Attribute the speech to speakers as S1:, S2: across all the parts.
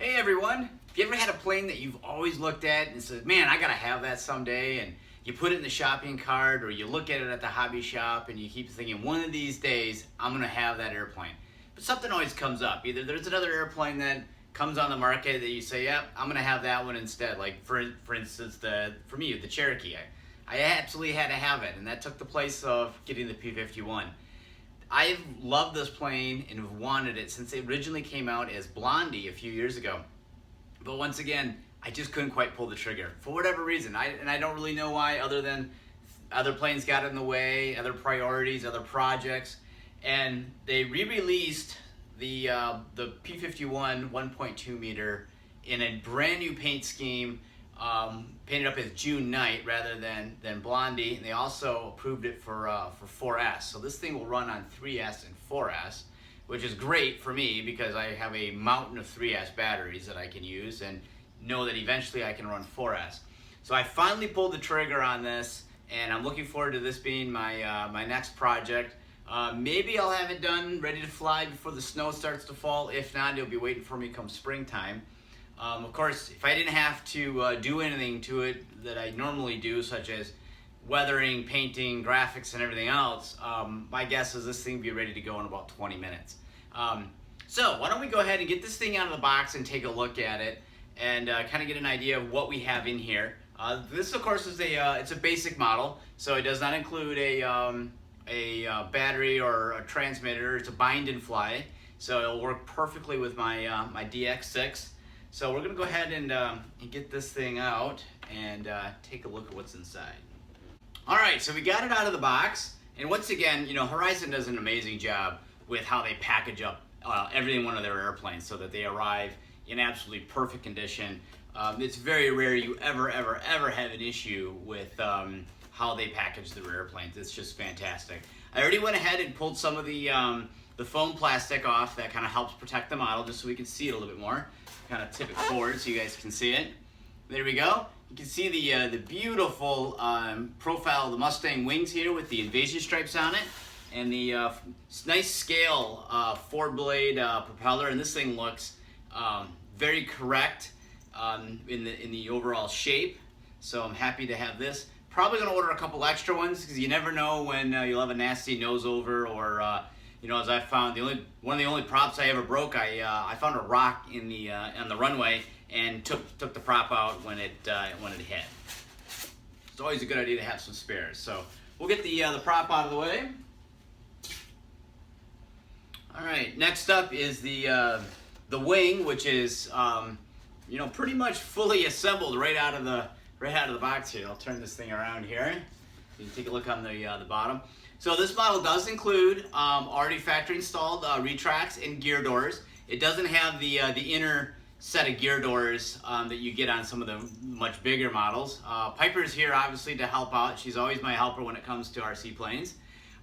S1: Hey everyone, have you ever had a plane that you've always looked at and said, man, I gotta have that someday, and you put it in the shopping cart or you look at it at the hobby shop and you keep thinking, one of these days I'm gonna have that airplane. But something always comes up. Either there's another airplane that comes on the market that you say, yep, I'm gonna have that one instead. Like for instance, for me, the Cherokee. I absolutely had to have it, and that took the place of getting the P-51. I've loved this plane and have wanted it since it originally came out as Blondie a few years ago. But once again, I just couldn't quite pull the trigger for whatever reason. I don't really know why, other than other planes got in the way, other priorities, other projects, and they re-released the P-51 1.2 meter in a brand new paint scheme, painted up as June Nite rather than Blondie, and they also approved it for 4S. So this thing will run on 3S and 4S, which is great for me because I have a mountain of 3S batteries that I can use and know that eventually I can run 4S. So I finally pulled the trigger on this, and I'm looking forward to this being my next project. Maybe I'll have it done, ready to fly before the snow starts to fall. If not, it'll be waiting for me come springtime. Of course, if I didn't have to do anything to it that I normally do, such as weathering, painting, graphics, and everything else, my guess is this thing will be ready to go in about 20 minutes. So why don't we go ahead and get this thing out of the box and take a look at it and kind of get an idea of what we have in here. This, of course, is it's a basic model, so it does not include a battery or a transmitter. It's a bind and fly, so it'll work perfectly with my DX6. So we're gonna go ahead and get this thing out and take a look at what's inside. All right, so we got it out of the box, and once again, you know, Horizon does an amazing job with how they package up every one of their airplanes so that they arrive in absolutely perfect condition. It's very rare you ever have an issue with how they package their airplanes. It's just fantastic. I already went ahead and pulled some of the foam plastic off that kind of helps protect the model, just so we can see it a little bit more. Kind of tip it forward so you guys can see it. There we go. You can see the beautiful profile of the Mustang wings here with the invasion stripes on it, and the nice scale 4-blade propeller. And this thing looks very correct in the overall shape. So I'm happy to have this. Probably gonna order a couple extra ones because you never know when you'll have a nasty nose over, or you know, as I found, one of the only props I ever broke, I found a rock on the runway and took the prop out when it hit. It's always a good idea to have some spares. So we'll get the prop out of the way. All right, next up is the wing, which is you know, pretty much fully assembled right out of the box here. I'll turn this thing around here. You can take a look on the bottom. So this model does include already factory installed retracts and gear doors. It doesn't have the inner set of gear doors that you get on some of the much bigger models. Piper's here obviously to help out. She's always my helper when it comes to RC planes.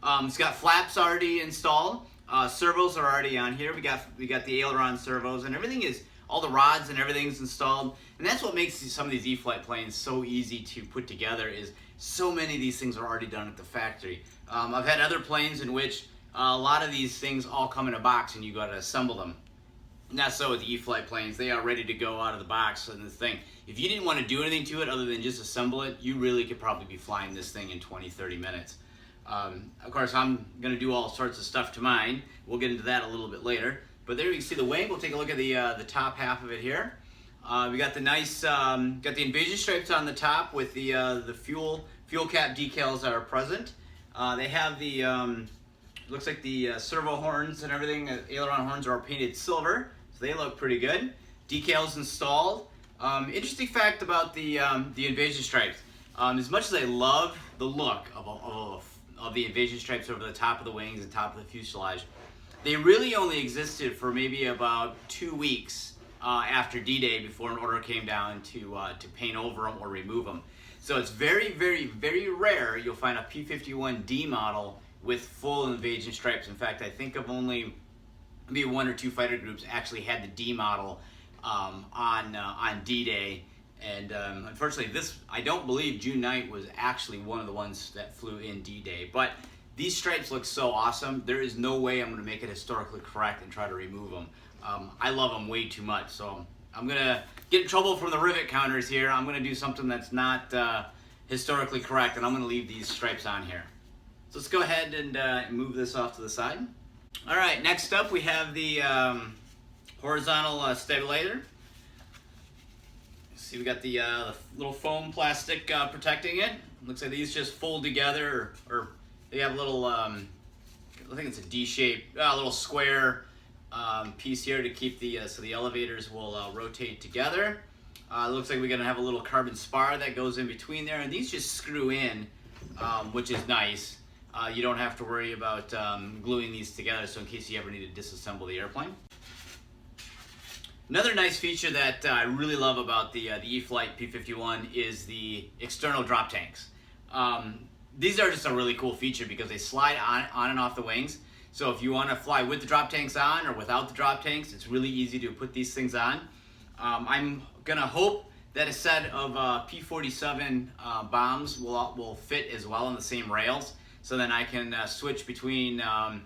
S1: It's got flaps already installed. Servos are already on here. We got the aileron servos, and everything is, all the rods and everything's installed. And that's what makes some of these E-Flite planes so easy to put together, is so many of these things are already done at the factory. I've had other planes in which a lot of these things all come in a box and you got to assemble them. Not so with the E-Flite planes. They are ready to go out of the box. And this thing, if you didn't want to do anything to it other than just assemble it, you really could probably be flying this thing in 20-30 minutes. Of course, I'm going to do all sorts of stuff to mine. We'll get into that a little bit later. But there you can see the wing. We'll take a look at the top half of it here. We got the nice, got the invasion stripes on the top with the fuel cap decals that are present. They have the, looks like the servo horns and everything, aileron horns are painted silver, so they look pretty good. Decals installed. Interesting fact about the invasion stripes. As much as I love the look of the invasion stripes over the top of the wings and top of the fuselage, they really only existed for maybe about 2 weeks after D-Day before an order came down to paint over them or remove them. So it's very rare you'll find a P-51D model with full invasion stripes. In fact, I think of only maybe 1 or 2 fighter groups actually had the D model on D-Day. And unfortunately, I don't believe June Nite was actually one of the ones that flew in D-Day. But these stripes look so awesome, there is no way I'm going to make it historically correct and try to remove them. I love them way too much, so I'm gonna get in trouble from the rivet counters here. I'm gonna do something that's not historically correct, and I'm gonna leave these stripes on here. So let's go ahead and move this off to the side. All right, next up we have the horizontal stabilizer. See, we got the little foam plastic protecting it. Looks like these just fold together, or they have a little, I think it's a D-shaped, little square piece here to keep the, so the elevators will rotate together. It looks like we're gonna have a little carbon spar that goes in between there, and these just screw in, which is nice. You don't have to worry about gluing these together, so in case you ever need to disassemble the airplane. Another nice feature that I really love about the E-Flite P-51 is the external drop tanks. These are just a really cool feature because they slide on and off the wings. So if you want to fly with the drop tanks on or without the drop tanks, it's really easy to put these things on. I'm going to hope that a set of P-47 bombs will fit as well on the same rails, so then I can switch between an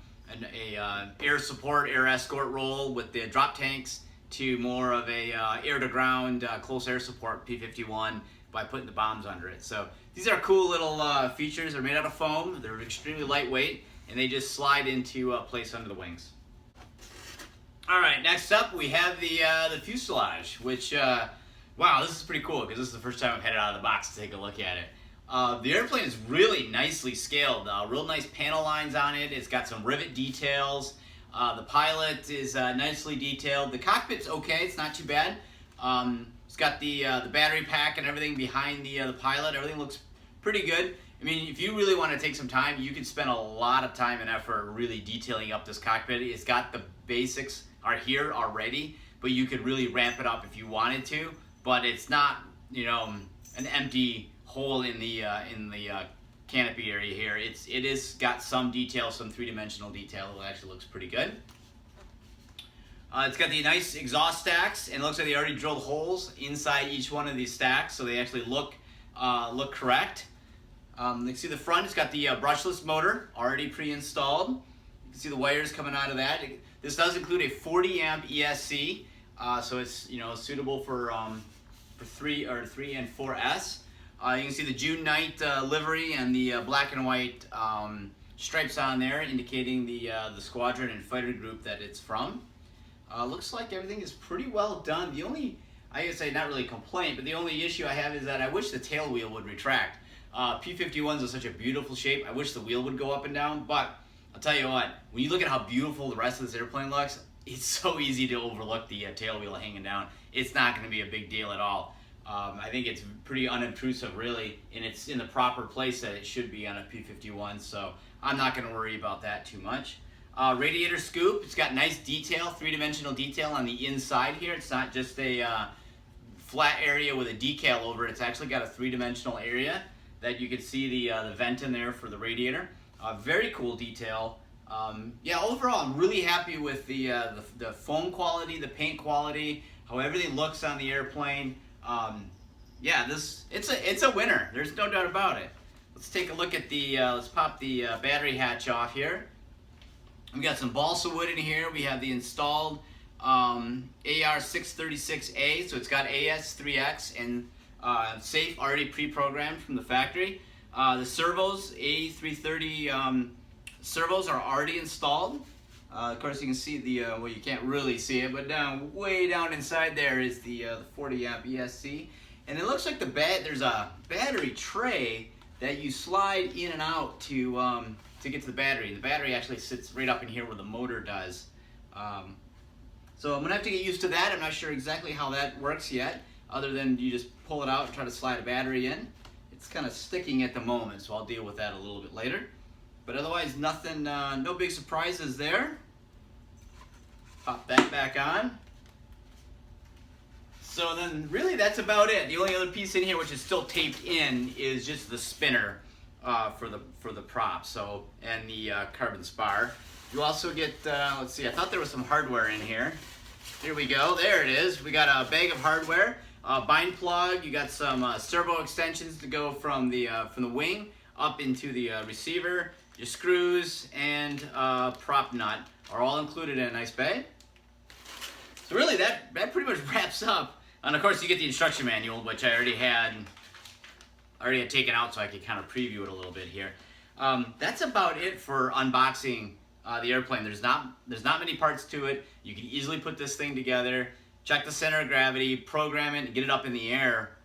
S1: air support, air escort role with the drop tanks to more of a air-to-ground close air support P-51 by putting the bombs under it. So these are cool little features. They're made out of foam. They're extremely lightweight, and they just slide into place under the wings. All right, next up we have the fuselage, which wow, this is pretty cool because this is the first time I've had it out of the box to take a look at it. The airplane is really nicely scaled. Real nice panel lines on it. It's got some rivet details. The pilot is nicely detailed. The cockpit's okay, it's not too bad. It's got the battery pack and everything behind the pilot. Everything looks pretty good. I mean, if you really want to take some time, you can spend a lot of time and effort really detailing up this cockpit. It's got the basics are here already, but you could really ramp it up if you wanted to. But it's not, you know, an empty hole in the canopy area here. It is got some detail, some three-dimensional detail. It actually looks pretty good. It's got the nice exhaust stacks, and it looks like they already drilled holes inside each one of these stacks, so they actually look correct. You can see the front. It's got the brushless motor already pre-installed. You can see the wires coming out of that. This does include a 40 amp ESC, so it's suitable for 3 and 4S. You can see the June Nite livery and the black and white stripes on there, indicating the squadron and fighter group that it's from. Looks like everything is pretty well done. The only, I guess not really complaint, but the only issue I have is that I wish the tail wheel would retract. P-51s are such a beautiful shape. I wish the wheel would go up and down, but I'll tell you what, when you look at how beautiful the rest of this airplane looks, it's so easy to overlook the tail wheel hanging down. It's not going to be a big deal at all. I think it's pretty unobtrusive, really, and it's in the proper place that it should be on a P-51, so I'm not going to worry about that too much. Radiator scoop, it's got nice detail, three-dimensional detail on the inside here. It's not just a flat area with a decal over it. It's actually got a three-dimensional area that you can see the vent in there for the radiator. Very cool detail. Yeah, overall, I'm really happy with the foam quality, the paint quality, how everything looks on the airplane. Yeah, it's a winner. There's no doubt about it. Let's take a look at let's pop the battery hatch off here. We got some balsa wood in here. We have the installed AR636A, so it's got AS3X and safe already pre-programmed from the factory. The servos, A330 servos are already installed. Of course, you can see well, you can't really see it, but way down inside there is the 40 amp ESC. And it looks like there's a battery tray that you slide in and out to get to the battery. The battery actually sits right up in here where the motor does. So I'm gonna have to get used to that. I'm not sure exactly how that works yet, other than you just pull it out and try to slide a battery in. It's kind of sticking at the moment, so I'll deal with that a little bit later. But otherwise, nothing, no big surprises there. Pop that back on. So then, really, that's about it. The only other piece in here, which is still taped in, is just the spinner for the prop. So, and the carbon spar. You also get, let's see, I thought there was some hardware in here. Here we go. There it is. We got a bag of hardware, bind plug. You got some servo extensions to go from the wing up into the receiver. Your screws and prop nut are all included in a nice bag. really, that pretty much wraps up. And of course, you get the instruction manual, which I already had taken out, so I could kind of preview it a little bit here. That's about it for unboxing the airplane. There's not many parts to it. You can easily put this thing together, check the center of gravity, program it, and get it up in the air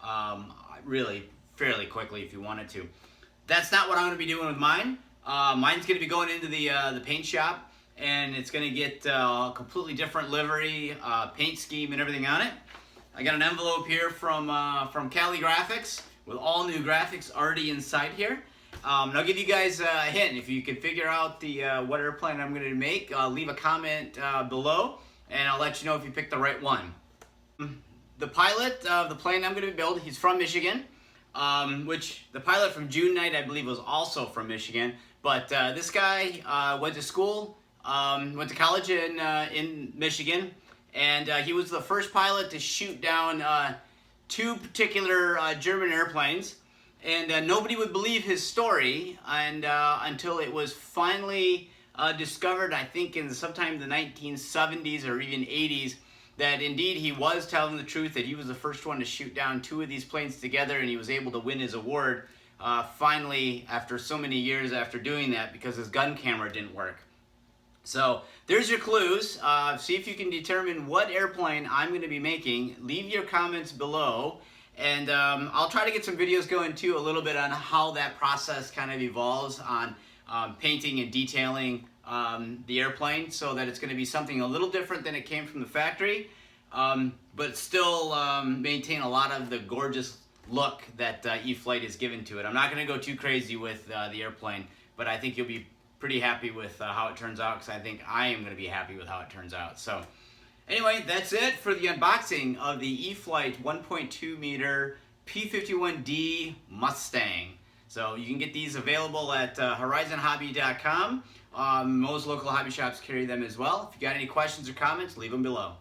S1: really fairly quickly if you wanted to. That's not what I'm going to be doing with mine. Mine's going to be going into the paint shop, and it's going to get a completely different livery, paint scheme, and everything on it. I got an envelope here from Cali Graphics with all new graphics already inside here. And I'll give you guys a hint. If you can figure out what airplane I'm going to make, leave a comment below, and I'll let you know if you picked the right one. The pilot of the plane I'm going to build, he's from Michigan, which the pilot from June Nite, I believe, was also from Michigan. But this guy went to school, went to college in Michigan, and he was the first pilot to shoot down two particular German airplanes. And nobody would believe his story until it was finally discovered, I think in sometime in the 1970s or even 80s, that indeed he was telling the truth, that he was the first one to shoot down two of these planes together, and he was able to win his award finally after so many years after doing that, because his gun camera didn't work. So there's your clues. See if you can determine what airplane I'm going to be making. Leave your comments below. And I'll try to get some videos going too, a little bit on how that process kind of evolves on painting and detailing the airplane, so that it's going to be something a little different than it came from the factory, but still maintain a lot of the gorgeous look that E-Flite is given to it. I'm not going to go too crazy with the airplane, but I think you'll be pretty happy with how it turns out, because I think I am going to be happy with how it turns out. So anyway, that's it for the unboxing of the E-Flite 1.2 meter P-51D Mustang. So you can get these available at horizonhobby.com. Most local hobby shops carry them as well. If you got any questions or comments, leave them below.